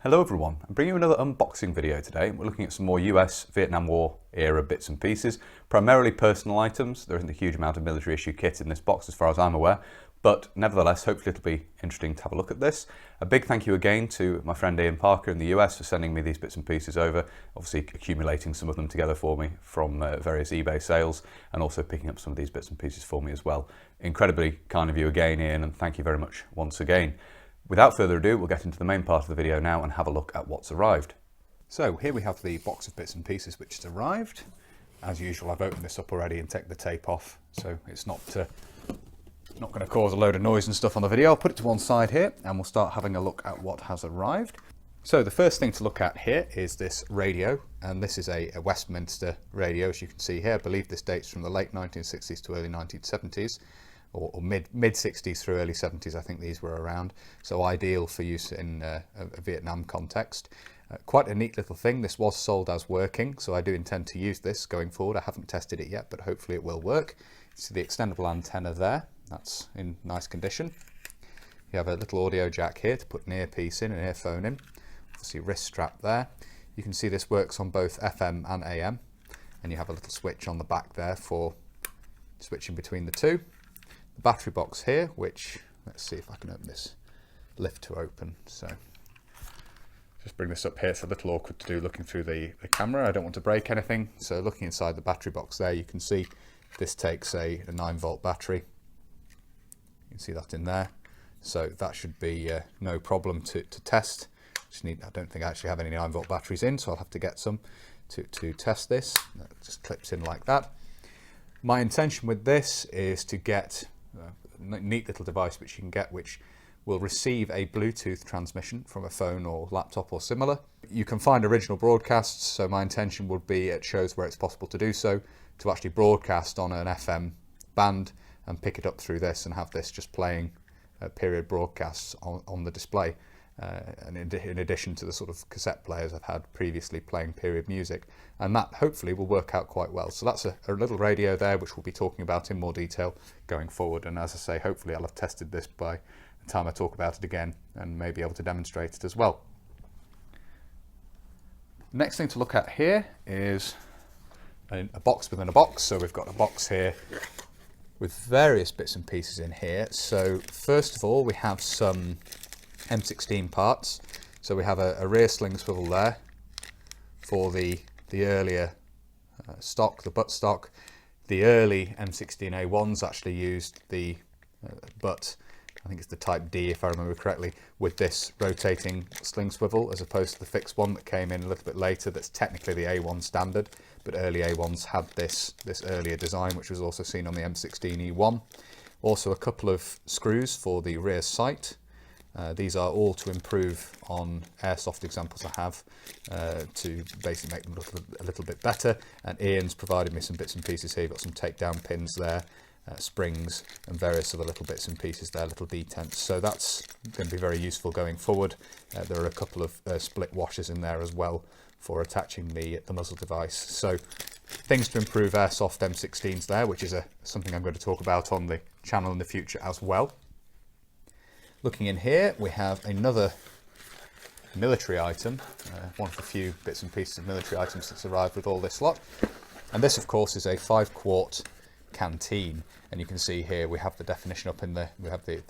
Hello everyone, I'm bringing you another unboxing video today. We're looking at some more US Vietnam War era bits and pieces, primarily personal items. There isn't a huge amount of military issue kit in this box as far as I'm aware, but nevertheless, hopefully it'll be interesting to have a look at this. A big thank you again to my friend Ian Parker in the US for sending me these bits and pieces over, obviously accumulating some of them together for me from various eBay sales and also picking up some of these bits and pieces for me as well. Incredibly kind of you again, Ian, and thank you very much once again. Without further ado, we'll get into the main part of the video now and have a look at what's arrived. So here we have the box of bits and pieces which has arrived. As usual, I've opened this up already and taken the tape off, so it's not going to cause a load of noise and stuff on the video. I'll put it to one side here and we'll start having a look at what has arrived. So the first thing to look at here is this radio, and this is a Westminster radio, as you can see here. I believe this dates from the late 1960s to early 1970s. Or mid 60s through early 70s, I think these were around. So ideal for use in a Vietnam context. Quite a neat little thing. This was sold as working, so I do intend to use this going forward. I haven't tested it yet, but hopefully it will work. See the extendable antenna there. That's in nice condition. You have a little audio jack here to put an earpiece in, an earphone in. Obviously wrist strap there. You can see this works on both FM and AM. And you have a little switch on the back there for switching between the two. Battery box here, which, let's see if I can open this, lift to open. So just bring this up here. It's a little awkward to do looking through the camera. I don't want to break anything. So looking inside the battery box there, you can see this takes a 9-volt battery. You can see that in there. So that should be no problem to test. I don't think I actually have any 9-volt batteries in, so I'll have to get some to test this. That just clips in like that. My intention with this is to get a neat little device which you can get, which will receive a Bluetooth transmission from a phone or laptop or similar. You can find original broadcasts, so my intention would be at shows where it's possible to do so, to actually broadcast on an FM band and pick it up through this and have this just playing period broadcasts on the display. And in addition to the sort of cassette players I've had previously playing period music, and that hopefully will work out quite well. So that's a little radio there which we'll be talking about in more detail going forward, and as I say, hopefully I'll have tested this by the time I talk about it again and may be able to demonstrate it as well. Next thing to look at here is a box within a box. So we've got a box here with various bits and pieces in here. So first of all, we have some M16 parts. So we have a rear sling swivel there for the earlier stock, the butt stock. The early M16A1s actually used the butt, I think it's the Type D if I remember correctly, with this rotating sling swivel as opposed to the fixed one that came in a little bit later. That's technically the A1 standard, but early A1s had this earlier design, which was also seen on the M16E1. Also a couple of screws for the rear sight. These are all to improve on airsoft examples I have, to basically make them look a little bit better. And Ian's provided me some bits and pieces here. You've got some takedown pins there, springs and various other little bits and pieces there, little detents. So that's going to be very useful going forward. There are a couple of split washers in there as well for attaching the muzzle device. So things to improve airsoft M16s there, which is something I'm going to talk about on the channel in the future as well. Looking in here, we have another military item, one of the few bits and pieces of military items that's arrived with all this lot. And this, of course, is a 5-quart canteen. And you can see here we have the definition up in there. We have the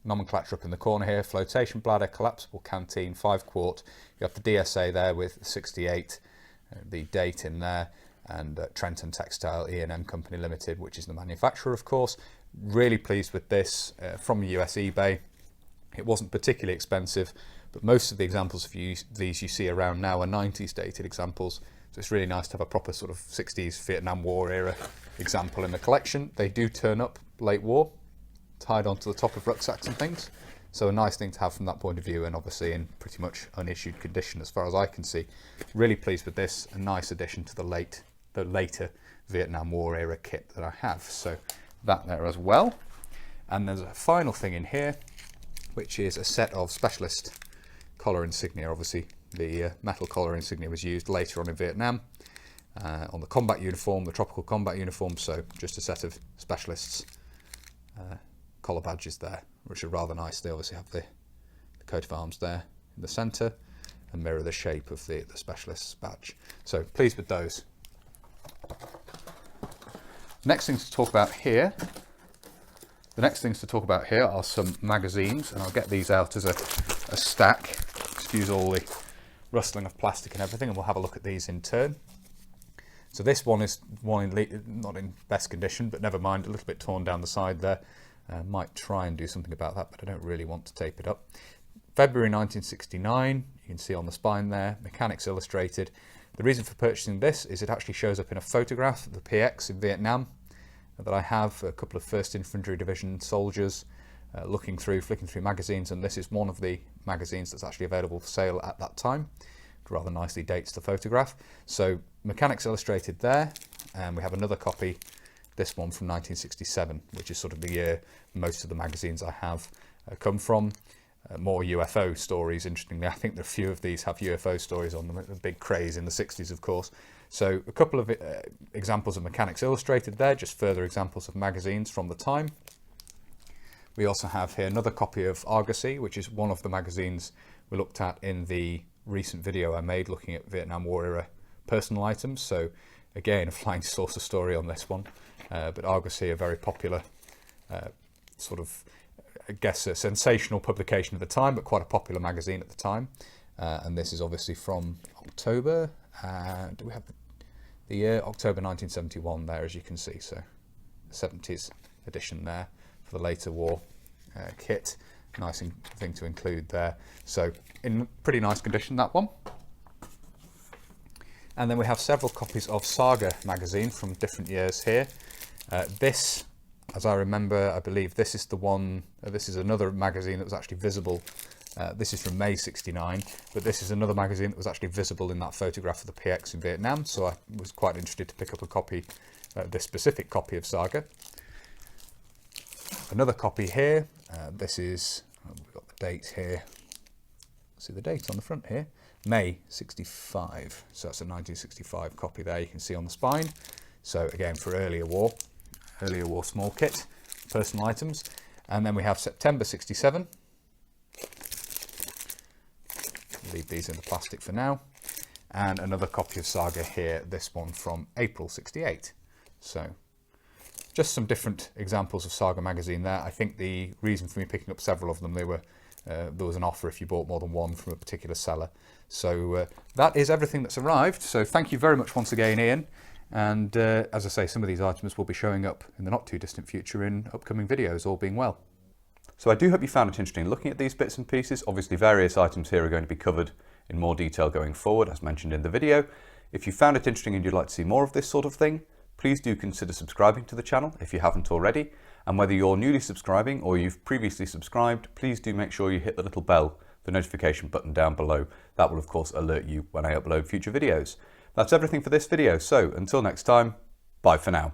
nomenclature up in the corner here: flotation bladder, collapsible canteen, 5-quart. You have the DSA there with 68, the date in there, and Trenton Textile E&M Company Limited, which is the manufacturer, of course. Really pleased with this from US eBay. It wasn't particularly expensive, but most of the examples of these you see around now are 90s dated examples. So it's really nice to have a proper sort of 60s Vietnam War era example in the collection. They do turn up late war, tied onto the top of rucksacks and things. So a nice thing to have from that point of view, and obviously in pretty much unissued condition as far as I can see. Really pleased with this. A nice addition to the later Vietnam War era kit that I have. So that there as well. And there's a final thing in here, which is a set of specialist collar insignia. Obviously the metal collar insignia was used later on in Vietnam on the combat uniform, the tropical combat uniform. So just a set of specialists collar badges there, which are rather nice. They obviously have the coat of arms there in the centre and mirror the shape of the specialist's badge. So pleased with those. Next things to talk about here. The next things to talk about here are some magazines, and I'll get these out as a stack. Excuse all the rustling of plastic and everything, and we'll have a look at these in turn. So this one is not in best condition, but never mind, a little bit torn down the side there. Might try and do something about that, but I don't really want to tape it up. February 1969, you can see on the spine there, Mechanics Illustrated. The reason for purchasing this is it actually shows up in a photograph of the PX in Vietnam that I have, a couple of 1st Infantry Division soldiers flicking through magazines, and this is one of the magazines that's actually available for sale at that time. It rather nicely dates the photograph. So Mechanics Illustrated there, and we have another copy, this one from 1967, which is sort of the year most of the magazines I have come from. More UFO stories, interestingly. I think that a few of these have UFO stories on them, a big craze in the 60s, of course. So a couple of examples of Mechanics Illustrated there, just further examples of magazines from the time. We also have here another copy of Argosy, which is one of the magazines we looked at in the recent video I made looking at Vietnam War era personal items. So again, a flying saucer story on this one, but Argosy, a very popular sort of, I guess, a sensational publication at the time, but quite a popular magazine at the time. And this is obviously from October. Do we have the year? October 1971 there, as you can see. So the 70s edition there for the later war kit. Nice thing to include there. So in pretty nice condition, that one. And then we have several copies of Saga magazine from different years here. This, as I remember, I believe this is the one, this is another magazine that was actually visible. This is from May 69, but this is another magazine that was actually visible in that photograph of the PX in Vietnam, so I was quite interested to pick up a copy, this specific copy of Saga. Another copy here, this is, we've got the date here, see the date on the front here, May 65, so that's a 1965 copy there, you can see on the spine. So again, for earlier war small kit, personal items. And then we have September 67. Leave these in the plastic for now. And another copy of Saga here, this one from April 68. So just some different examples of Saga magazine there. I think the reason for me picking up several of them, there was an offer if you bought more than one from a particular seller. So that is everything that's arrived. So thank you very much once again, Ian. And as I say, some of these items will be showing up in the not too distant future in upcoming videos, all being well. So I do hope you found it interesting looking at these bits and pieces. Obviously various items here are going to be covered in more detail going forward, as mentioned in the video. If you found it interesting and you'd like to see more of this sort of thing, please do consider subscribing to the channel if you haven't already. And whether you're newly subscribing or you've previously subscribed, please do make sure you hit the little bell, the notification button down below. That will of course alert you when I upload future videos. That's everything for this video, so until next time, bye for now.